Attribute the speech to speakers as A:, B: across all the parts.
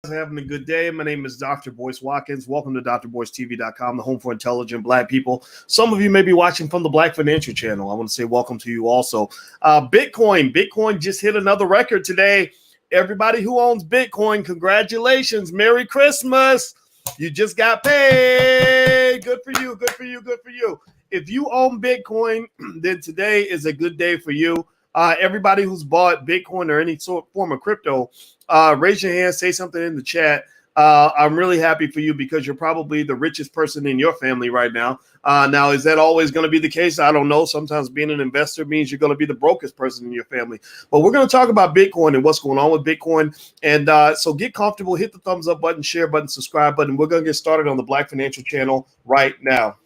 A: Having a good day. My name is Dr. Boyce Watkins. Welcome to drboycetv.com, the home for intelligent Black people. Some of you may be watching from the Black Financial Channel. I want to say welcome to you also. Bitcoin just hit another record today. Everybody who owns Bitcoin, congratulations. Merry Christmas. You just got paid. Good for you. Good for you. Good for you. If you own Bitcoin, then today is a good day for you. Everybody who's bought Bitcoin or any form of crypto, raise your hand, say something in the chat. I'm really happy for you because you're probably the richest person in your family right now. Now, is that always going to be the case? I don't know. Sometimes being an investor means you're going to be the brokest person in your family. But we're going to talk about Bitcoin and what's going on with Bitcoin. And so get comfortable, hit the thumbs up button, share button, subscribe button. We're going to get started on the Black Financial Channel right now.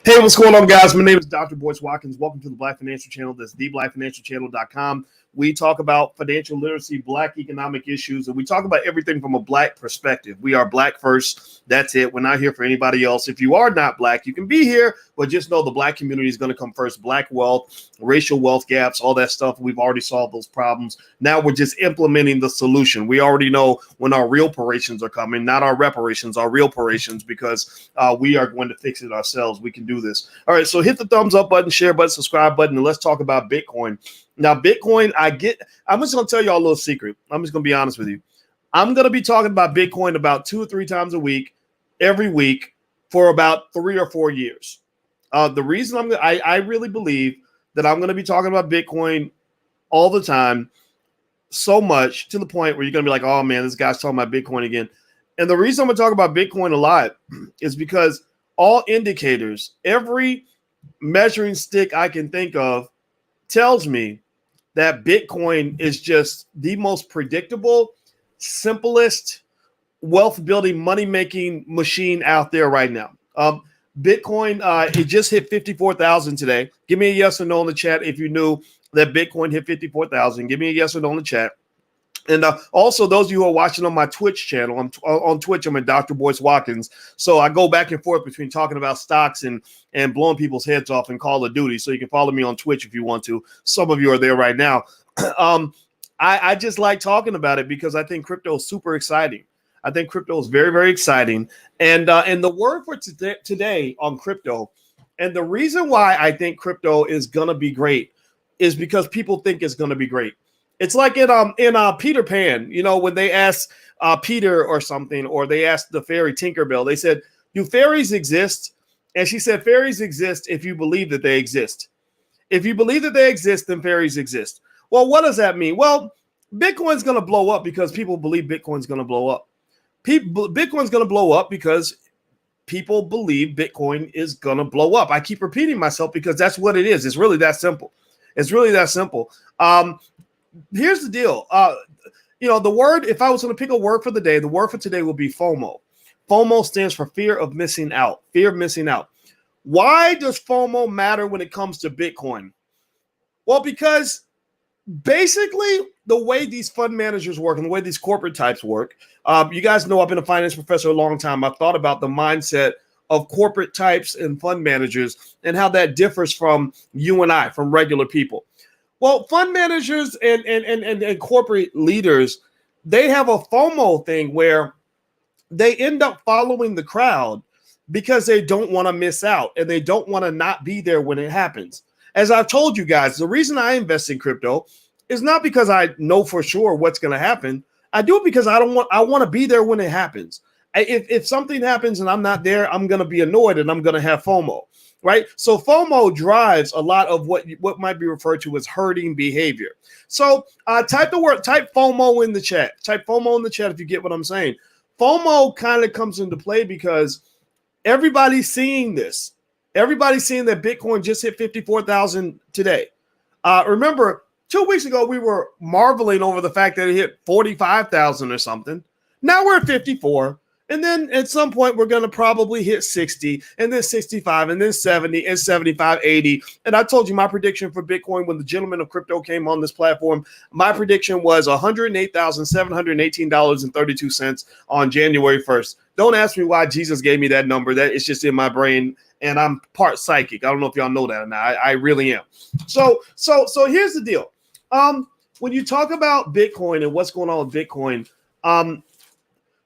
A: Hey, what's going on, guys? My name is Dr. Boyce Watkins. Welcome to the Black Financial Channel. That's theblackfinancialchannel.com. We talk about financial literacy, Black economic issues, and we talk about everything from a Black perspective. We are Black first. That's it. We're not here for anybody else. If you are not Black, you can be here, but just know the Black community is going to come first. Black wealth, racial wealth gaps, all that stuff. We've already solved those problems. Now we're just implementing the solution. We already know when our real reparations are coming, not our reparations, our real reparations, because we are going to fix it ourselves. We can do this. All right, so hit the thumbs up button, share button, subscribe button, and let's talk about Bitcoin. Now, Bitcoin, I'm just going to tell you all a little secret. I'm just going to be honest with you. I'm going to be talking about Bitcoin about 2 or 3 times a week, every week, for about 3 or 4 years. The reason I really believe that I'm going to be talking about Bitcoin all the time, so much to the point where you're going to be like, oh, man, this guy's talking about Bitcoin again. And the reason I'm going to talk about Bitcoin a lot is because all indicators, every measuring stick I can think of tells me that Bitcoin is just the most predictable, simplest wealth building, money making machine out there right now. Bitcoin, it just hit 54,000 today. Give me a yes or no in the chat if you knew that Bitcoin hit 54,000. Give me a yes or no in the chat. And also, those of you who are watching on my Twitch channel, on Twitch, I'm at Dr. Boyce Watkins. So I go back and forth between talking about stocks and blowing people's heads off in Call of Duty. So you can follow me on Twitch if you want to. Some of you are there right now. I just like talking about it because I think crypto is super exciting. I think crypto is very, very exciting. And the word for today on crypto, and the reason why I think crypto is going to be great is because people think it's going to be great. It's like in Peter Pan, you know, when they asked Peter or something, or they asked the fairy Tinkerbell, they said, do fairies exist? And she said, fairies exist if you believe that they exist. If you believe that they exist, then fairies exist. Well, what does that mean? Well, Bitcoin's going to blow up because people believe Bitcoin's going to blow up. Bitcoin's going to blow up because people believe Bitcoin is going to blow up. I keep repeating myself because that's what it is. It's really that simple. It's really that simple. Here's the deal. The word, if I was going to pick a word for the day, the word for today will be FOMO. FOMO stands for fear of missing out. Fear of missing out. Why does FOMO matter when it comes to Bitcoin? Well, because basically the way these fund managers work and the way these corporate types work, you guys know I've been a finance professor a long time. I've thought about the mindset of corporate types and fund managers and how that differs from you and I, from regular people. Well, fund managers and corporate leaders, they have a FOMO thing where they end up following the crowd because they don't want to miss out and they don't want to not be there when it happens. As I've told you guys, the reason I invest in crypto is not because I know for sure what's going to happen. I do it because I want to be there when it happens. If something happens and I'm not there, I'm going to be annoyed and I'm going to have FOMO. Right. So FOMO drives a lot of what might be referred to as herding behavior. So type FOMO in the chat. Type FOMO in the chat if you get what I'm saying. FOMO kind of comes into play because everybody's seeing this. Everybody's seeing that Bitcoin just hit 54,000 today. Remember, 2 weeks ago, we were marveling over the fact that it hit 45,000 or something. Now we're at 54. And then at some point, we're going to probably hit 60, and then 65, and then 70, and 75, 80. And I told you my prediction for Bitcoin when the gentleman of crypto came on this platform, my prediction was $108,718.32 on January 1st. Don't ask me why Jesus gave me that number. That it's just in my brain, and I'm part psychic. I don't know if y'all know that or not. I really am. So here's the deal. When you talk about Bitcoin and what's going on with Bitcoin,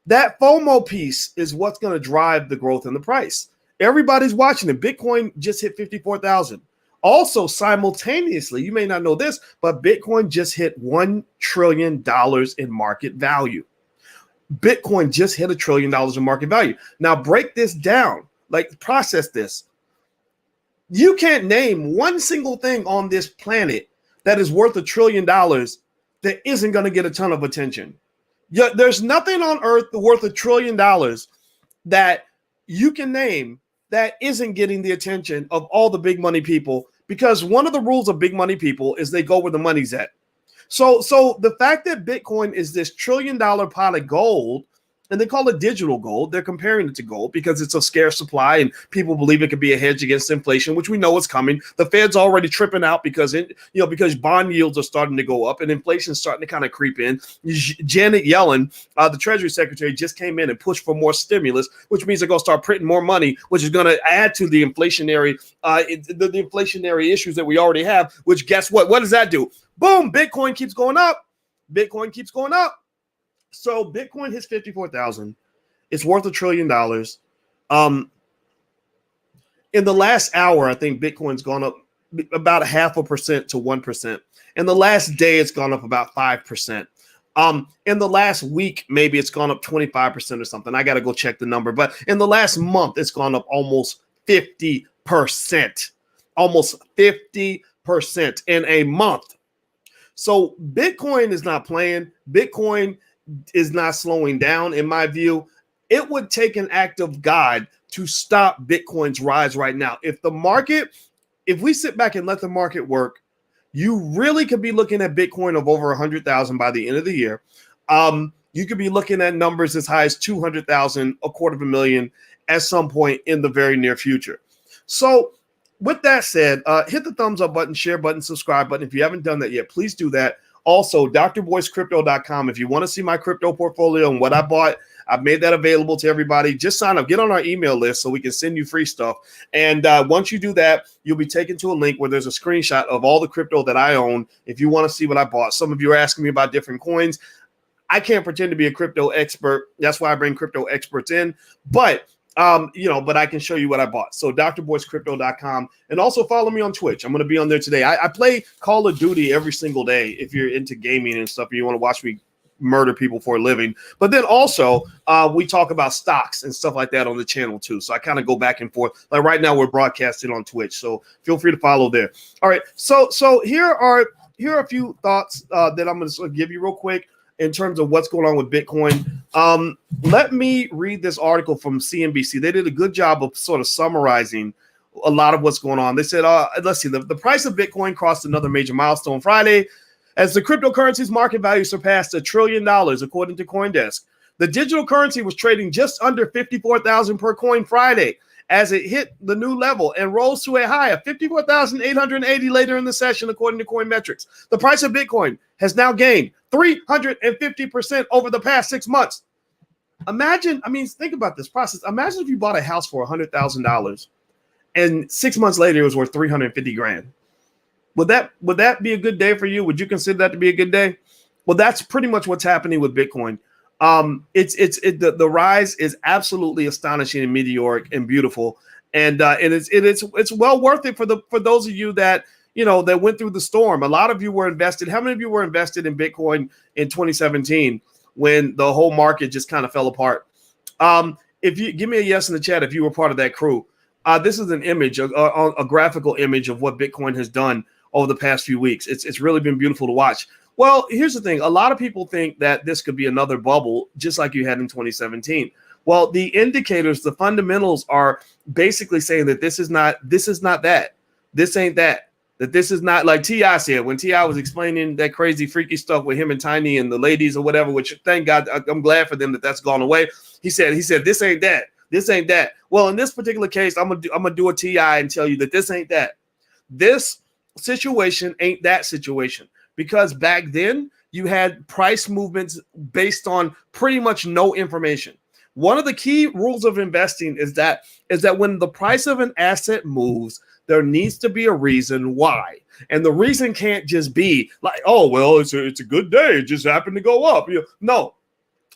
A: that FOMO piece is what's going to drive the growth in the price. Everybody's watching it. Bitcoin just hit 54,000. Also, simultaneously, you may not know this, but Bitcoin just hit $1 trillion in market value. Bitcoin just hit $1 trillion in market value. Now, break this down, like process this. You can't name one single thing on this planet that is worth $1 trillion that isn't going to get a ton of attention. Yeah, there's nothing on earth worth $1 trillion that you can name that isn't getting the attention of all the big money people, because one of the rules of big money people is they go where the money's at. So the fact that Bitcoin is this $1 trillion pot of gold, and they call it digital gold, they're comparing it to gold because it's a scarce supply and people believe it could be a hedge against inflation, which we know is coming. The Fed's already tripping out because because bond yields are starting to go up and inflation's starting to kind of creep in. Janet Yellen, the Treasury Secretary, just came in and pushed for more stimulus, which means they're going to start printing more money, which is going to add to the inflationary the inflationary issues that we already have. Which guess what? What does that do? Boom! Bitcoin keeps going up. Bitcoin keeps going up. So Bitcoin hits 54,000. It's worth $1 trillion. In the last hour, I think Bitcoin's gone up about 0.5% to 1%. In the last day, it's gone up about 5%. In the last week, maybe it's gone up 25% or something. I got to go check the number. But in the last month, it's gone up almost 50%. Almost 50% in a month. So Bitcoin is not playing. Bitcoin is not slowing down, in my view. It would take an act of God to stop Bitcoin's rise right now. If we sit back and let the market work, you really could be looking at Bitcoin of over 100,000 by the end of the year. You could be looking at numbers as high as 200,000, 250,000 at some point in the very near future. So with that said, hit the thumbs up button, share button, subscribe button. If you haven't done that yet, please do that. Also, drboycrypto.com. If you want to see my crypto portfolio and what I bought, I've made that available to everybody. Just sign up, get on our email list so we can send you free stuff. And once you do that, you'll be taken to a link where there's a screenshot of all the crypto that I own. If you want to see what I bought, some of you are asking me about different coins. I can't pretend to be a crypto expert. That's why I bring crypto experts in. But but I can show you what I bought. So drboycrypto.com, and also follow me on Twitch. I'm going to be on there today. I play Call of Duty every single day. If you're into gaming and stuff, and you want to watch me murder people for a living. But then also we talk about stocks and stuff like that on the channel too. So I kind of go back and forth. Like right now we're broadcasting on Twitch. So feel free to follow there. All right. So here are a few thoughts that I'm going to give you real quick in terms of what's going on with Bitcoin. Let me read this article from CNBC. They did a good job of sort of summarizing a lot of what's going on. They said, let's see, the price of Bitcoin crossed another major milestone Friday as the cryptocurrency's market value surpassed $1 trillion, according to CoinDesk. The digital currency was trading just under 54,000 per coin Friday as it hit the new level and rose to a high of 54,880 later in the session, according to Coinmetrics. The price of Bitcoin has now gained 350% over the past 6 months. Think about this process. Imagine if you bought a house for $100,000 and 6 months later it was worth $350,000. Would that be a good day for you? Would you consider that to be a good day? Well, that's pretty much what's happening with Bitcoin. The rise is absolutely astonishing and meteoric and beautiful, and it's well worth it for those of you that that went through the storm. A lot of you were invested. How many of you were invested in Bitcoin in 2017 when the whole market just kind of fell apart? If you give me a yes in the chat if you were part of that crew. This is an image, a graphical image of what Bitcoin has done over the past few weeks. It's really been beautiful to watch. Well, here's the thing. A lot of people think that this could be another bubble, just like you had in 2017. Well, the indicators, the fundamentals are basically saying that this is not that. This ain't that. That this is not like T.I. said when T.I. was explaining that crazy, freaky stuff with him and Tiny and the ladies or whatever, which thank God, I'm glad for them that that's gone away. He said, this ain't that. This ain't that. Well, in this particular case, I'm gonna do a T.I. and tell you that this ain't that. This situation ain't that situation, because back then you had price movements based on pretty much no information. One of the key rules of investing is that when the price of an asset moves, there needs to be a reason why. And the reason can't just be like, oh, well, it's a good day. It just happened to go up. No,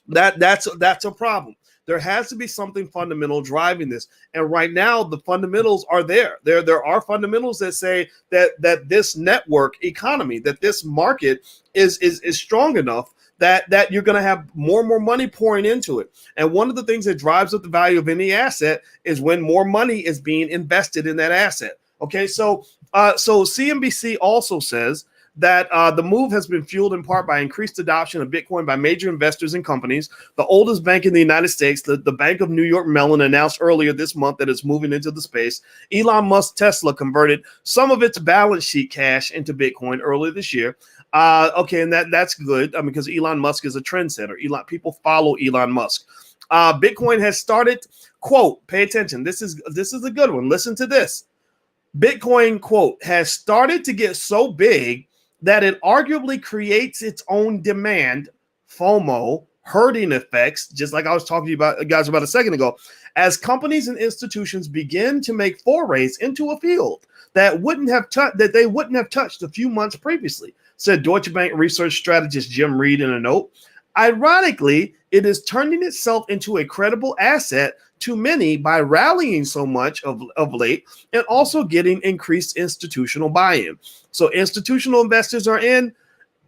A: that's a problem. There has to be something fundamental driving this. And right now, the fundamentals are there. There are fundamentals that say that this network economy, that this market is strong enough that you're going to have more and more money pouring into it. And one of the things that drives up the value of any asset is when more money is being invested in that asset. Okay, so CNBC also says that the move has been fueled in part by increased adoption of Bitcoin by major investors and companies. The oldest bank in the United States, the Bank of New York Mellon, announced earlier this month that it's moving into the space. Elon Musk Tesla converted some of its balance sheet cash into Bitcoin earlier this year. Okay, and that's good. I mean, because Elon Musk is a trendsetter. People follow Elon Musk. Bitcoin has started, quote, pay attention. This is a good one. Listen to this. Bitcoin, quote, has started to get so big that it arguably creates its own demand, FOMO, herding effects, just like I was talking to you guys about a second ago, as companies and institutions begin to make forays into a field that they wouldn't have touched a few months previously, said Deutsche Bank research strategist Jim Reed in a note. Ironically, it is turning itself into a credible asset to many by rallying so much of late and also getting increased institutional buy-in. So institutional investors are in.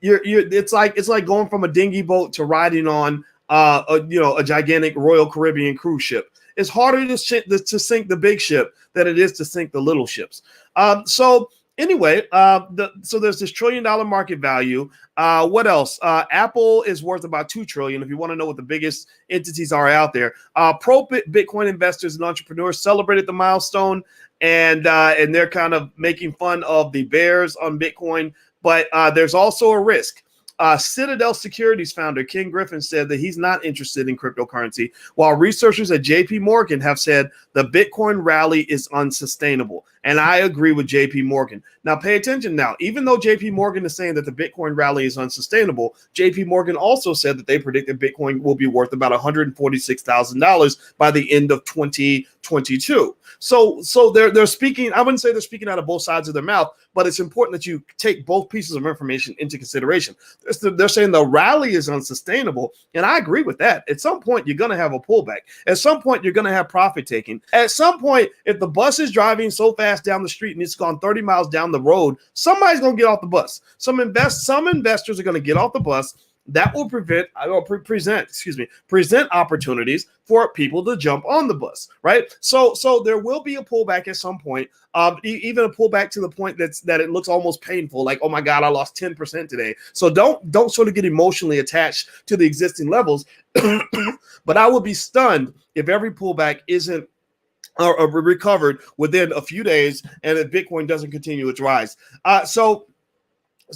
A: It's like going from a dinghy boat to riding on a gigantic Royal Caribbean cruise ship. It's harder to sink the big ship than it is to sink the little ships. So anyway, so there's this $1 trillion market value. What else? Apple is worth about $2 trillion. If you want to know what the biggest entities are out there, pro Bitcoin investors and entrepreneurs celebrated the milestone, and they're kind of making fun of the bears on Bitcoin. But there's also a risk. Citadel Securities founder Ken Griffin said that he's not interested in cryptocurrency, while researchers at JP Morgan have said the Bitcoin rally is unsustainable. And I agree with JP Morgan. Now, pay attention now. Even though JP Morgan is saying that the Bitcoin rally is unsustainable, JP Morgan also said that they predict that Bitcoin will be worth about $146,000 by the end of 2022. So they're speaking, I wouldn't say they're speaking out of both sides of their mouth, but it's important that you take both pieces of information into consideration. They're saying the rally is unsustainable, and I agree with that. At some point, you're going to have a pullback. At some point, you're going to have profit taking. At some point, if the bus is driving so fast down the street and it's gone 30 miles down the road, somebody's going to get off the bus. Some investors are going to get off the bus. That will present opportunities for people to jump on the bus, right? So there will be a pullback at some point, even a pullback to the point that it looks almost painful, like, oh my God, I lost 10% today. So don't sort of get emotionally attached to the existing levels. But I would be stunned if every pullback isn't recovered within a few days and if Bitcoin doesn't continue its rise.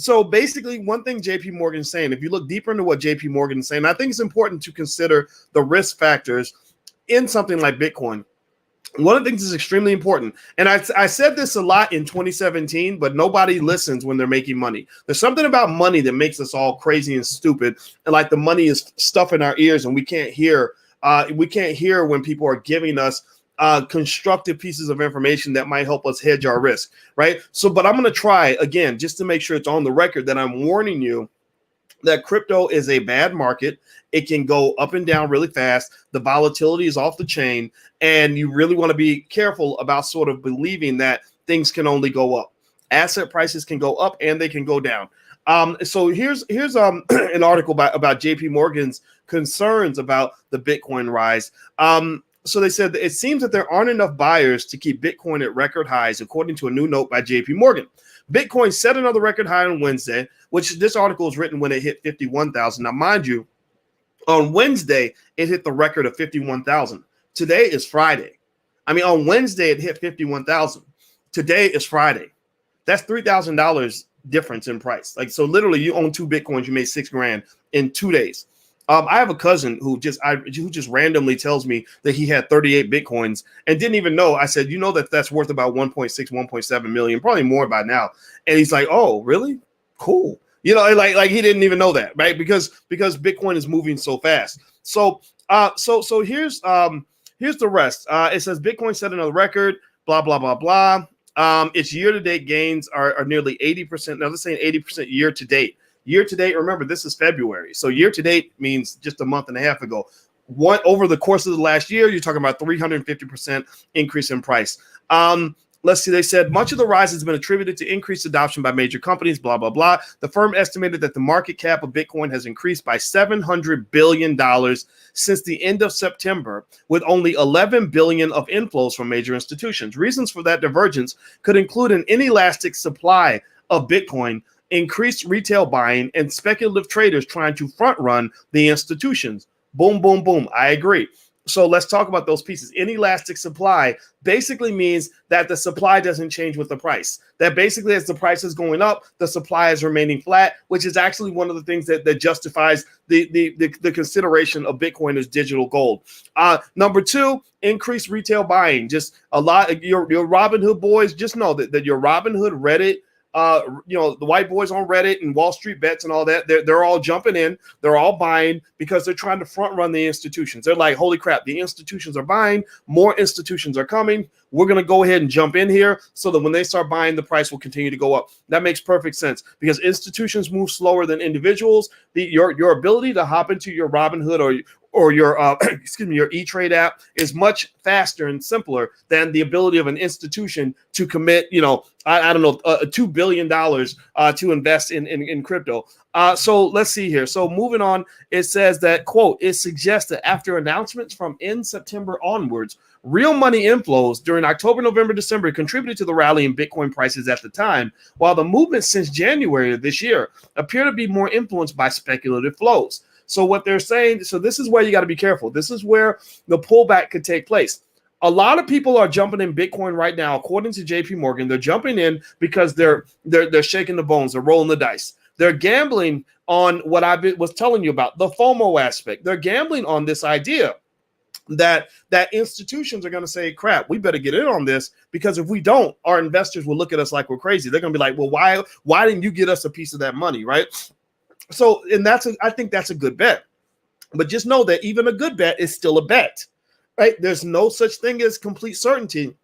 A: So basically, one thing JP Morgan is saying, if you look deeper into what JP Morgan is saying, I think it's important to consider the risk factors in something like Bitcoin. One of the things that's extremely important, and I said this a lot in 2017, but nobody listens when they're making money. There's something about money that makes us all crazy and stupid, and like the money is stuff in our ears, and we can't hear when people are giving us constructive pieces of information that might help us hedge our risk, right? So, but I'm going to try again, just to make sure it's on the record that I'm warning you that crypto is a bad market. It can go up and down really fast. The volatility is off the chain, and you really want to be careful about sort of believing that things can only go up. Asset prices can go up and they can go down. So here's an article about JP Morgan's concerns about the Bitcoin rise. So they said that it seems that there aren't enough buyers to keep Bitcoin at record highs, according to a new note by JP Morgan. Bitcoin set another record high on Wednesday, which this article is written when it hit 51,000. Now, mind you, on Wednesday, it hit the record of 51,000. Today is Friday. I mean, on Wednesday, it hit 51,000. Today is Friday. That's $3,000 difference in price. Like, so literally you own 2 Bitcoins, you made $6,000 in 2 days. I have a cousin who just randomly tells me that he had 38 Bitcoins and didn't even know. I said, you know, that's worth about 1.6, 1.7 million, probably more by now. And he's like, oh, really? Cool. You know, like he didn't even know that, right? Because Bitcoin is moving so fast. So here's the rest. It says Bitcoin set another record, blah, blah, blah, blah. Its year-to-date gains are nearly 80%. Now, they're saying 80% year-to-date. Year-to-date, remember, this is February. So year-to-date means just a month and a half ago. Over the course of the last year, you're talking about 350% increase in price. Let's see, they said much of the rise has been attributed to increased adoption by major companies, blah, blah, blah. The firm estimated that the market cap of Bitcoin has increased by $700 billion since the end of September, with only $11 billion of inflows from major institutions. Reasons for that divergence could include an inelastic supply of Bitcoin, increased retail buying, and speculative traders trying to front run the institutions. Boom, boom, boom. I agree. So let's talk about those pieces. Inelastic supply basically means that the supply doesn't change with the price. That basically, as the price is going up, the supply is remaining flat, which is actually one of the things that justifies the consideration of Bitcoin as digital gold. Number 2, increased retail buying. Just a lot of your Robinhood boys, just know that your Robinhood Reddit, the white boys on Reddit and Wall Street Bets and all that, they're all jumping in. They're all buying because they're trying to front run the institutions. They're like, holy crap, the institutions are buying. More institutions are coming. We're going to go ahead and jump in here so that when they start buying, the price will continue to go up. That makes perfect sense because institutions move slower than individuals. Your ability to hop into your Robinhood or your your E-Trade app is much faster and simpler than the ability of an institution to commit, $2 billion to invest in crypto. So let's see here. So moving on, it says that, quote, it suggests that after announcements from end September onwards, real money inflows during October, November, December contributed to the rally in Bitcoin prices at the time, while the movement since January of this year appear to be more influenced by speculative flows. So what they're saying, so this is where you got to be careful. This is where the pullback could take place. A lot of people are jumping in Bitcoin right now, according to JP Morgan. They're jumping in because they're shaking the bones, they're rolling the dice. They're gambling on what I was telling you about, the FOMO aspect. They're gambling on this idea that institutions are going to say, crap, we better get in on this, because if we don't, our investors will look at us like we're crazy. They're going to be like, well, why didn't you get us a piece of that money, right? So, and I think that's a good bet. But just know that even a good bet is still a bet, right? There's no such thing as complete certainty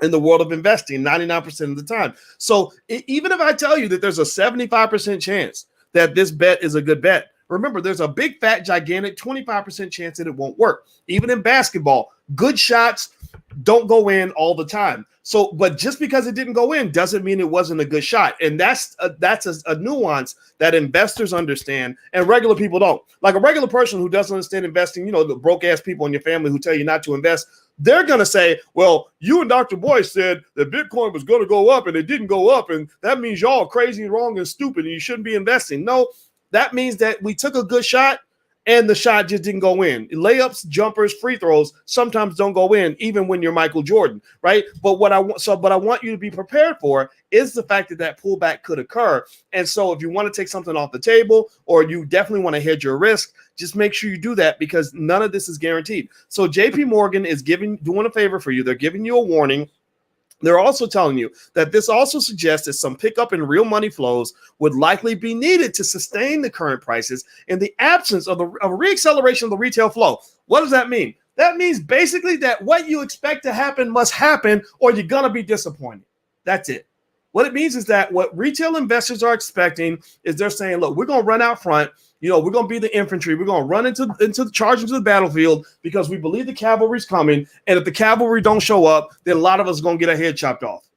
A: in the world of investing 99% of the time. So even if I tell you that there's a 75% chance that this bet is a good bet, remember, there's a big, fat, gigantic 25% chance that it won't work. Even in basketball, good shots don't go in all the time. So, but just because it didn't go in doesn't mean it wasn't a good shot. And that's a nuance that investors understand and regular people don't. Like a regular person who doesn't understand investing, the broke ass people in your family who tell you not to invest, they're going to say, well, you and Dr. Boyce said that Bitcoin was going to go up and it didn't go up. And that means y'all are crazy and wrong and stupid and you shouldn't be investing. No, that means that we took a good shot and the shot just didn't go in. Layups, jumpers, free throws sometimes don't go in, even when you're Michael Jordan, right? But what I want you to be prepared for is the fact that pullback could occur. And so if you want to take something off the table, or you definitely want to hedge your risk, just make sure you do that, because none of this is guaranteed. So JP Morgan is doing a favor for you. They're giving you a warning. They're also telling you that this also suggests that some pickup in real money flows would likely be needed to sustain the current prices in the absence of a reacceleration of the retail flow. What does that mean? That means basically that what you expect to happen must happen, or you're going to be disappointed. That's it. What it means is that what retail investors are expecting is they're saying, look, we're going to run out front. We're going to be the infantry. We're going to run into the charge into the battlefield because we believe the cavalry's coming. And if the cavalry don't show up, then a lot of us are going to get our head chopped off.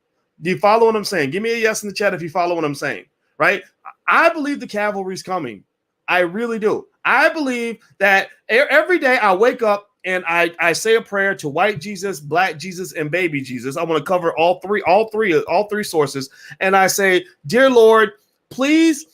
A: Do you follow what I'm saying? Give me a yes in the chat if you follow what I'm saying, right? I believe the cavalry's coming. I really do. I believe that every day I wake up and I say a prayer to white Jesus, black Jesus, and baby Jesus. I want to cover all three sources. And I say, dear Lord, please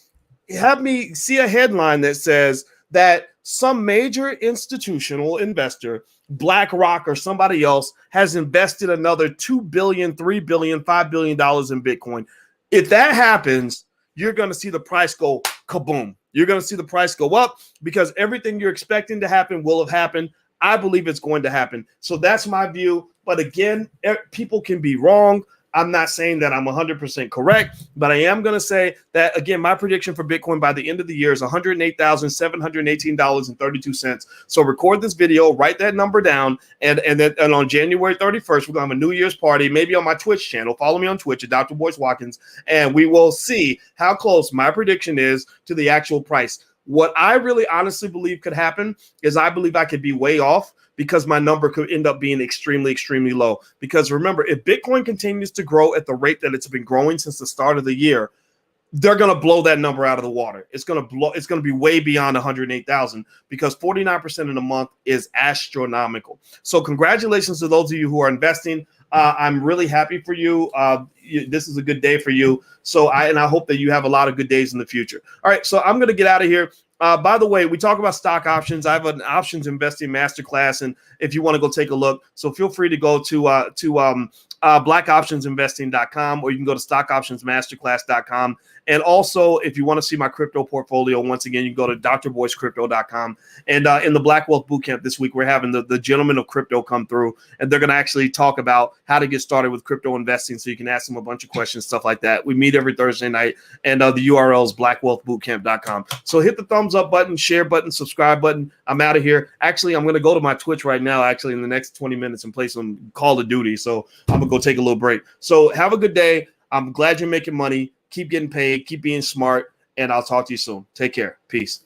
A: have me see a headline that says that some major institutional investor, BlackRock or somebody else, has invested another $2 billion, $3 billion, $5 billion in Bitcoin. If that happens, you're going to see the price go kaboom. You're going to see the price go up because everything you're expecting to happen will have happened. I believe it's going to happen. So that's my view. But again, people can be wrong. I'm not saying that I'm 100% correct, but I am going to say that, again, my prediction for Bitcoin by the end of the year is $108,718.32. So record this video, write that number down, and on January 31st, we're going to have a New Year's party, maybe on my Twitch channel. Follow me on Twitch at Dr. Boyce Watkins, and we will see how close my prediction is to the actual price. What I really honestly believe could happen is I believe I could be way off, because my number could end up being extremely, extremely low. Because remember, if Bitcoin continues to grow at the rate that it's been growing since the start of the year, they're going to blow that number out of the water. It's going to be way beyond 108,000, because 49% in a month is astronomical. So congratulations to those of you who are investing. I'm really happy for you. This is a good day for you. So I hope that you have a lot of good days in the future. All right, so I'm going to get out of here. By the way, we talk about stock options. I have an options investing masterclass, and if you want to go take a look, so feel free to go to blackoptionsinvesting.com, or you can go to stockoptionsmasterclass.com. And also, if you want to see my crypto portfolio, once again, you can go to drboycrypto.com. And in the Black Wealth Bootcamp this week, we're having the gentleman of crypto come through, and they're going to actually talk about how to get started with crypto investing, so you can ask them a bunch of questions, stuff like that. We meet every Thursday night, and the URL is blackwealthbootcamp.com. So hit the thumbs up button, share button, subscribe button. I'm out of here. Actually, I'm going to go to my Twitch right now, actually, in the next 20 minutes and play some Call of Duty. So I'm going to go take a little break. So have a good day. I'm glad you're making money. Keep getting paid. Keep being smart. And I'll talk to you soon. Take care. Peace.